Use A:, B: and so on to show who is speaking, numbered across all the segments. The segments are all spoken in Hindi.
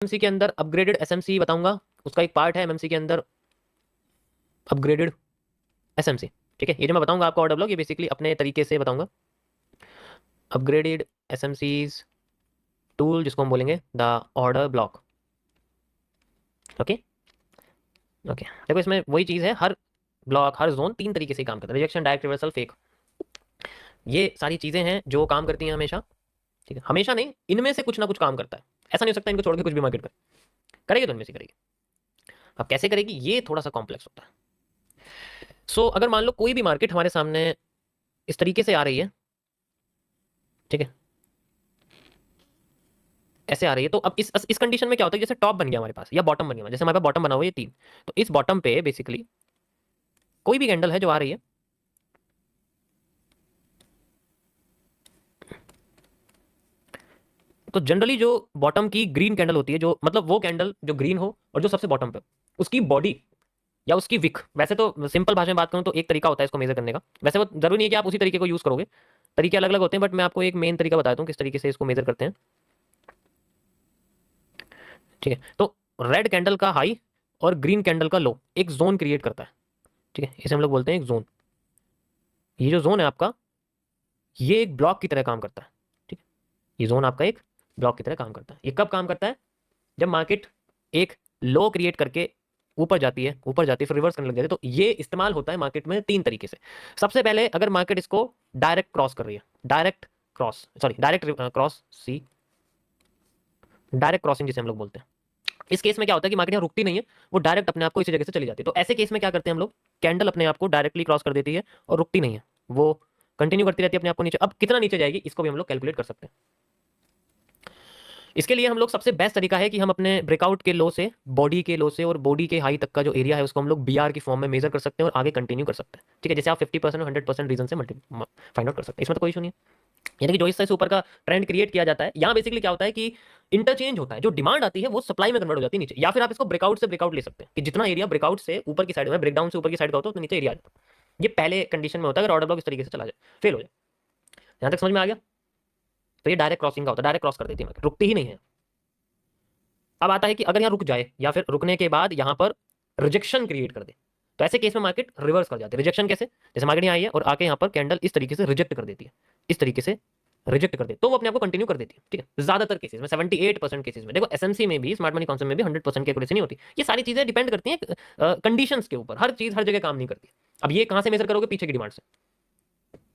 A: एमएमसी के अंदर अपग्रेडेड एसएमसी बताऊंगा, उसका एक पार्ट है एमएमसी के अंदर अपग्रेडेड एसएमसी। ठीक है, ये जो मैं बताऊंगा आपको ऑर्डर ब्लॉक, ये बेसिकली अपने तरीके से बताऊंगा। अपग्रेडेड एसएमसीज टूल जिसको हम बोलेंगे the order block. Okay okay, देखो इसमें वही चीज़ है, हर ब्लॉक हर जोन 3 तरीके से काम करता है, रिजेक्शन, डायरेक्ट, रिवर्सल, फेक। ये सारी चीज़ें हैं जो काम करती हैं हमेशा। ठीक है, हमेशा नहीं, इनमें से कुछ ना कुछ काम करता है। ऐसा नहीं हो सकता इनको छोड़ के कुछ भी मार्केट करेगी, तो इनमें से करेगी। अब कैसे करेगी ये थोड़ा सा कॉम्प्लेक्स होता है। सो अगर मान लो कोई भी मार्केट हमारे सामने इस तरीके से आ रही है, ठीक है, ऐसे आ रही है, तो अब इस कंडीशन में क्या होता है, जैसे टॉप बन गया हमारे पास या बॉटम बन गया, जैसे हमारे पास बॉटम बना हुआ है ये 3, तो इस बॉटम पे बेसिकली कोई भी कैंडल है जो आ रही है, तो जनरली जो बॉटम की ग्रीन कैंडल होती है, जो मतलब वो कैंडल जो ग्रीन हो और जो सबसे बॉटम पे, उसकी बॉडी या उसकी विक, वैसे तो सिंपल भाषा में बात करूं तो एक तरीका होता है इसको मेजर करने का, वैसे वो जरूरी नहीं है कि आप उसी तरीके को यूज करोगे, तरीके अलग अलग होते हैं, बट मैं आपको एक मेन तरीका बताता हूँ किस तरीके से इसको मेजर करते हैं। ठीक है, तो रेड कैंडल का हाई और ग्रीन कैंडल का लो एक जोन क्रिएट करता है। ठीक है, इसे हम लोग बोलते हैं एक जोन। ये जो जोन है आपका, ये एक ब्लॉक की तरह काम करता है। ठीक है, ये जोन आपका एक ब्लॉक की तरह काम करता है। ये कब काम करता है, जब मार्केट एक लो क्रिएट करके ऊपर जाती है, फिर रिवर्स करने लग जाती है, तो ये इस्तेमाल होता है मार्केट में 3 तरीके से। सबसे पहले अगर मार्केट इसको डायरेक्ट क्रॉस कर रही है, डायरेक्ट क्रॉस सी, डायरेक्ट क्रॉसिंग जिसे हम लोग बोलते हैं, इस केस में क्या होता है कि मार्केट यहाँ रुकती नहीं है, वो डायरेक्ट अपने आप को इसी जगह से चली जाती है। तो ऐसे केस में क्या करते हैं हम लोग, कैंडल अपने आप को डायरेक्टली क्रॉस कर देती है और रुकती नहीं है, वो कंटिन्यू करती रहती है अपने आप को नीचे। अब कितना नीचे जाएगी इसको भी हम लोग कैलकुलेट कर सकते हैं। इसके लिए हम लोग सबसे बेस्ट तरीका है कि हम अपने ब्रेकआउट के लो से, बॉडी के लो से और बॉडी के हाई तक का जो एरिया है उसको हम लोग बीआर की फॉर्म में मेजर कर सकते हैं और आगे कंटिन्यू कर सकते हैं। ठीक है, जैसे आप 50% और 100% रीजन से फाइंड आउट कर सकते हैं, इसमें तो कोई इशू नहीं है। यानी कि जो इससे ऊपर का ट्रेंड क्रिएट किया जाता है, यहाँ बेसिकली क्या होता है कि इंटरचेंज होता है, जो डिमांड आती है वो सप्लाई में कन्वर्ट हो जाती है नीचे, या फिर आप इसको ब्रेकआउट से ब्रेकआउट ले सकते हैं कि जितना एरिया ब्रेकआउट से ऊपर की साइड में, ब्रेकडाउन से ऊपर की साइड का होता है उतना नीचे एरिया आ जाता है। ये पहले कंडीशन में होता है अगर ऑर्डर ब्लॉक इस तरीके से चला जाए, फेल हो जाए। यहाँ तक समझ में आ गया? तो ये डायरेक्ट क्रॉसिंग का होता है, डायरेक्ट क्रॉस कर देती है, रुकती ही नहीं है। अब आता है कि अगर यहाँ रुक जाए या फिर रुकने के बाद यहाँ पर रिजेक्शन क्रिएट कर दे, तो ऐसे केस में मार्केट रिवर्स कर जाती है। रिजेक्शन कैसे, जैसे मार्केट यहाँ आई है और आके यहाँ पर कैंडल इस तरीके से रिजेक्ट कर देती है, इस तरीके से रिजेक्ट कर दे, तो वो अपने आप को कंटिन्यू कर देती है। ठीक है, ज्यादातर केसेस में 78% केसेस में, देखो एसएमसी में भी, स्मार्ट मनी कॉन्सेप्ट में भी 100% की एक्यूरेसी नहीं होती। ये सारी चीजें डिपेंड करती हैं कंडीशंस के ऊपर, हर चीज हर जगह काम नहीं करती। अब ये कहां से मेजर करोगे, पीछे की डिमांड से,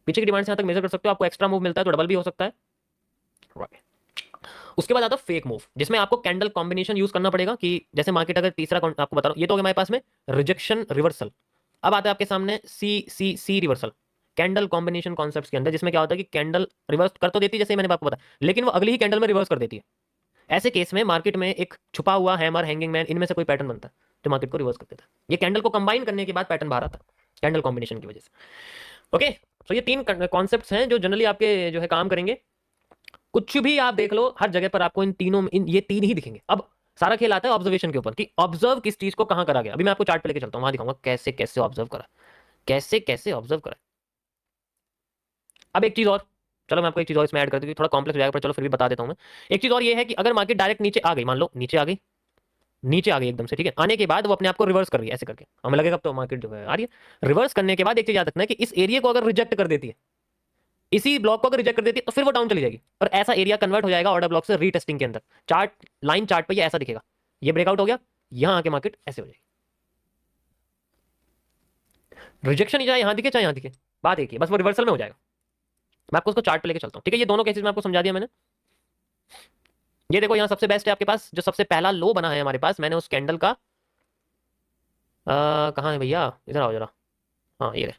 A: पीछे की डिमांड से यहाँ तक मेजर कर सकते हो। आपको एक्स्ट्रा मूव मिलता है तो डबल भी हो सकता है, राइट। उसके बाद आता है फेक मूव, जिसमें आपको कैंडल कॉम्बिनेशन यूज करना पड़ेगा कि जैसे मार्केट अगर तीसरा आपको बता रहा हूं, ये तो हो गया हमारे पास में रिजेक्शन रिवर्सल। अब आता है आपके सामने सी सी सी रिवर्सल, कैंडल कॉम्बिनेशन कॉन्सेप्ट्स के अंदर, जिसमें क्या होता है कि कैंडल रिवर्स कर तो देती है जैसे मैंने आपको बताया, लेकिन वो अगली ही कैंडल में रिवर्स कर देती है। ऐसे केस में मार्केट में एक छुपा हुआ हैमर, हैंगिंग मैन, इनमें से कोई पैटर्न बनता है जो मार्केट को रिवर्स कर देता है। ये कैंडल को कंबाइन करने के बाद पैटर्न बाहर आता है कैंडल कॉम्बिनेशन की वजह से। ओके, तो ये 3 कॉन्सेप्ट्स हैं जो जनरली आपके जो है काम करेंगे। कुछ भी आप देख लो, हर जगह पर आपको इन तीनों ये 3 ही दिखेंगे। अब सारा खेल आता है ऑब्जर्वेशन के ऊपर कि ऑब्जर्व किस चीज को कहां करा गया। अभी मैं आपको चार्ट पे लेके चलता हूं, वहां दिखाऊंगा कैसे कैसे ऑब्जर्व करा, कैसे कैसे ऑब्जर्व करा। अब एक चीज और, चलो मैं आपको एक चीज और इसमें ऐड कर दूंगी, थोड़ा कॉम्प्लेक्स हो जाएगा पर चलो फिर भी बता देता हूं मैं। एक चीज और ये है कि अगर मार्केट डायरेक्ट नीचे आ गई, मान लो नीचे आ गई, नीचे आ गई एकदम से, ठीक है, आने के बाद वो अपने आप को रिवर्स कर रही है ऐसे करके, हमें लगेगा अब तो मार्केट जो है आ रही है। रिवर्स करने के बाद एक चीज याद रखना है कि इस एरिया को अगर रिजेक्ट कर देती है, इसी ब्लॉक को अगर रिजेक्ट कर देती है, तो फिर वो डाउन चली जाएगी और ऐसा एरिया कन्वर्ट हो जाएगा ऑर्डर ब्लॉक से रीटेस्टिंग के अंदर। चार्ट लाइन चार्ट पे ये ऐसा दिखेगा, ये ब्रेकआउट हो गया, यहां आके मार्केट ऐसे हो जाएगी। रिजेक्शन ही चाहे यहां दिखे चाहे यहां दिखे, बात एक ही, बस वो रिवर्सल में हो जाएगा। मैं आपको उसको चार्ट पे लेके चलता हूं, ठीक है। ये दोनों केसेस में आपको समझा दिया मैंने। ये देखो, यहाँ सबसे बेस्ट है आपके पास जो सबसे पहला लो बना है हमारे पास, मैंने उस कैंडल का कहाँ है भैया, इधर आओ जरा। हाँ ये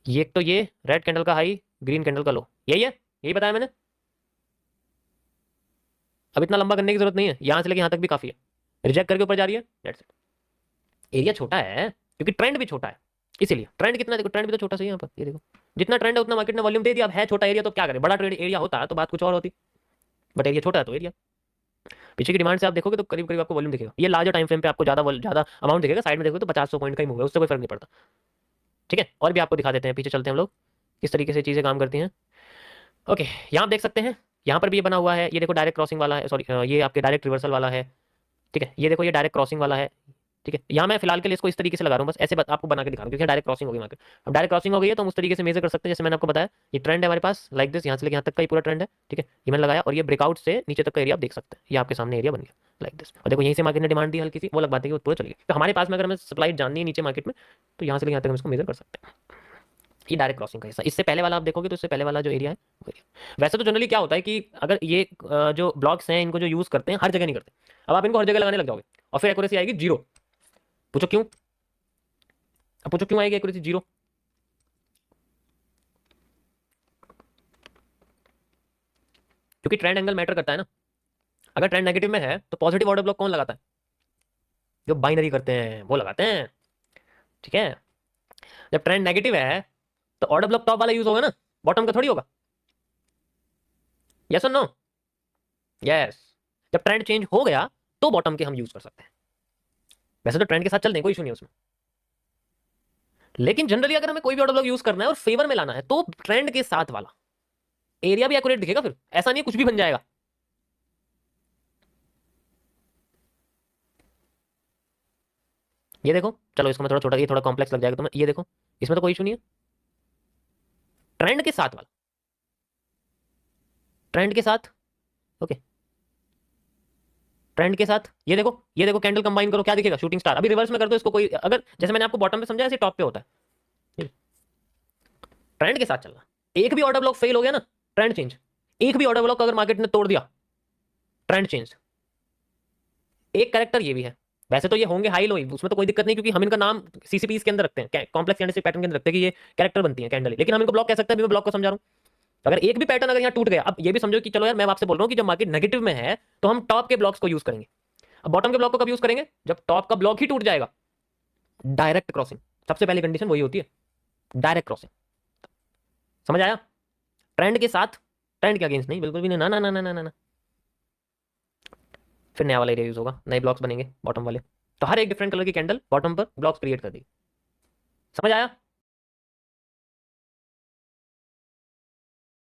A: ये एक तो ये रेड कैंडल का हाई, ग्रीन कैंडल का लो, यही है, यही बताया मैंने। अब इतना लंबा करने की जरूरत नहीं है, यहां से लेके यहां तक भी काफी है। रिजेक्ट करके ऊपर जा रही है, दैट्स इट। एरिया छोटा है क्योंकि ट्रेंड भी छोटा है, इसीलिए। ट्रेंड कितना, देखो ट्रेंड भी तो छोटा सा ही यहाँ पर, ये देखो जितना ट्रेंड है उतना मार्केट ने वॉल्यूम दे दिया। अब है छोटा एरिया तो क्या करे, बड़ा ट्रेड एरिया होता तो बात कुछ और होती, बट एरिया छोटा है तो एरिया। पीछे की डिमांड से आप देखोगे तो करीब करीब आपको वॉल्यूम दिखेगा। ये लार्जर टाइम फ्रेम पे आपको ज्यादा अमाउंट दिखेगा, साइड में देखोगे तो 50-100 पॉइंट का ही मूव है, उससे कोई फर्क नहीं पड़ता। ठीक है, और भी आपको दिखा देते हैं, पीछे चलते हैं हम लोग किस तरीके से चीजें काम करती हैं। ओके, यहाँ आप देख सकते हैं यहाँ पर भी ये बना हुआ है, ये देखो डायरेक्ट क्रॉसिंग वाला है, सॉरी ये आपके डायरेक्ट रिवर्सल वाला है, ठीक है। ये देखो ये डायरेक्ट क्रॉसिंग वाला है, ठीक है। यहाँ मैं फिलहाल के लिए इसको इस तरीके से लगा रहा हूँ, बस ऐसे आपको बना के दिखा रहा हूँ, क्योंकि डायरेक्ट क्रॉसिंग हो गई मार्केट। अब डायरेक्ट क्रॉसिंग हो गई है तो हम उस तरीके से मेजर कर सकते हैं, जैसे मैंने आपको बताया ये ट्रेंड है हमारे पास लाइक दिस, यहाँ से लेके यहाँ तक का ये पूरा ट्रेंड है, ठीक है। ये मैंने लगाया और ये ब्रेकआउट से नीचे तक का एरिया आप देख सकते हैं, ये आपके सामने एरिया बन गया लाइक दिस। और देखो यहीं से मार्केट ने डिमांड दी हल्की सी, वो लगवाते हैं वो पूरा चली गई। तो हमारे पास में अगर हमें सप्लाई जाननी है नीचे मार्केट में, तो यहाँ से लेके यहाँ तक हम इसको मेजर कर सकते हैं। ये डायरेक्ट क्रॉसिंग का हिस्सा, इससे पहले वाला आप देखोगे तो इससे पहले वाला जो एरिया है वो एरिया। वैसे तो जनरली क्या होता है कि अगर ये जो ब्लॉक्स हैं इनको जो यूज करते हैं हर जगह नहीं करते। अब आप इनको हर जगह लगाने लग जाओगे और फिर एक्यूरेसी आएगी जीरो। पूछो क्यों? अब पूछो क्यों आएगी एक्यूरेसी जीरो? क्योंकि ट्रेंड एंगल मैटर करता है ना। अगर ट्रेंड नेगेटिव में है तो पॉजिटिव ऑर्डर ब्लॉक कौन लगाता है? जो बाइनरी करते हैं वो लगाते हैं, ठीक है। जब ट्रेंड नेगेटिव है तो ऑर्डर ब्लॉक टॉप वाला यूज होगा ना, बॉटम का थोड़ी होगा। यस और नो? यस। जब ट्रेंड चेंज हो गया तो बॉटम के हम यूज कर सकते हैं। वैसे तो ट्रेंड के साथ चलते हैं, कोई इशू नहीं है उसमें, लेकिन जनरली अगर हमें कोई भी ऑर्डर ब्लॉक यूज करना है और फेवर में लाना है तो ट्रेंड के साथ वाला एरिया भी एक्यूरेट दिखेगा। फिर ऐसा नहीं कुछ भी बन जाएगा। ये देखो, चलो इसको मैं थोड़ा छोटा, ये थोड़ा कॉम्प्लेक्स लग जाएगा तो मैं ये देखो, इसमें तो कोई इशू नहीं है। ट्रेंड के साथ वाला, ट्रेंड के साथ, ओके, ट्रेंड के साथ ये देखो, ये देखो कैंडल कंबाइन करो क्या दिखेगा? Shooting star. अभी रिवर्स में कर दो इसको, कोई अगर जैसे मैंने आपको बॉटम पे समझाया ऐसे टॉप पे होता है। ट्रेंड के साथ चलना, एक भी ऑर्डर ब्लॉक फेल हो गया ना, ट्रेंड चेंज। एक भी ऑर्डर ब्लॉक अगर मार्केट ने तोड़ दिया, ट्रेंड चेंज। एक कैरेक्टर ये भी है, वैसे तो ये होंगे हाई लो, उसमें तो कोई दिक्कत नहीं, क्योंकि हम इनका नाम सीसीपीस के अंदर रखते हैं, कॉम्प्लेक्स कैंडलस्टिक पैटर्न के अंदर रखते हैं कि ये कैरेक्टर बनती है कैंडल, लेकिन हम इनको ब्लॉक कह सकते हैं। अभी मैं ब्लॉक को समझा रहा हूँ। अगर एक भी पैटर्न अगर यहाँ टूट गया, अब ये भी समझो कि चलो यार मैं आपसे बोल रहा हूँ कि जब मार्केट नेगेटिव में है तो हम टॉप के ब्लॉक्स को यूज करेंगे। अब बॉटम के ब्लॉक को कब यूज करेंगे? जब टॉप का ब्लॉक ही टूट जाएगा। डायरेक्ट क्रॉसिंग, सबसे पहली कंडीशन वही होती है, डायरेक्ट क्रॉसिंग। समझ आया? ट्रेंड के साथ, ट्रेंड के अगेंस्ट नहीं, बिल्कुल भी नहीं, ना ना ना ना ना ना। फिर नया वाला एरिया यूज होगा, नए ब्लॉक्स बनेंगे बॉटम वाले। तो हर एक डिफरेंट कलर की कैंडल बॉटम पर ब्लॉक्स क्रिएट कर दी। समझ आया?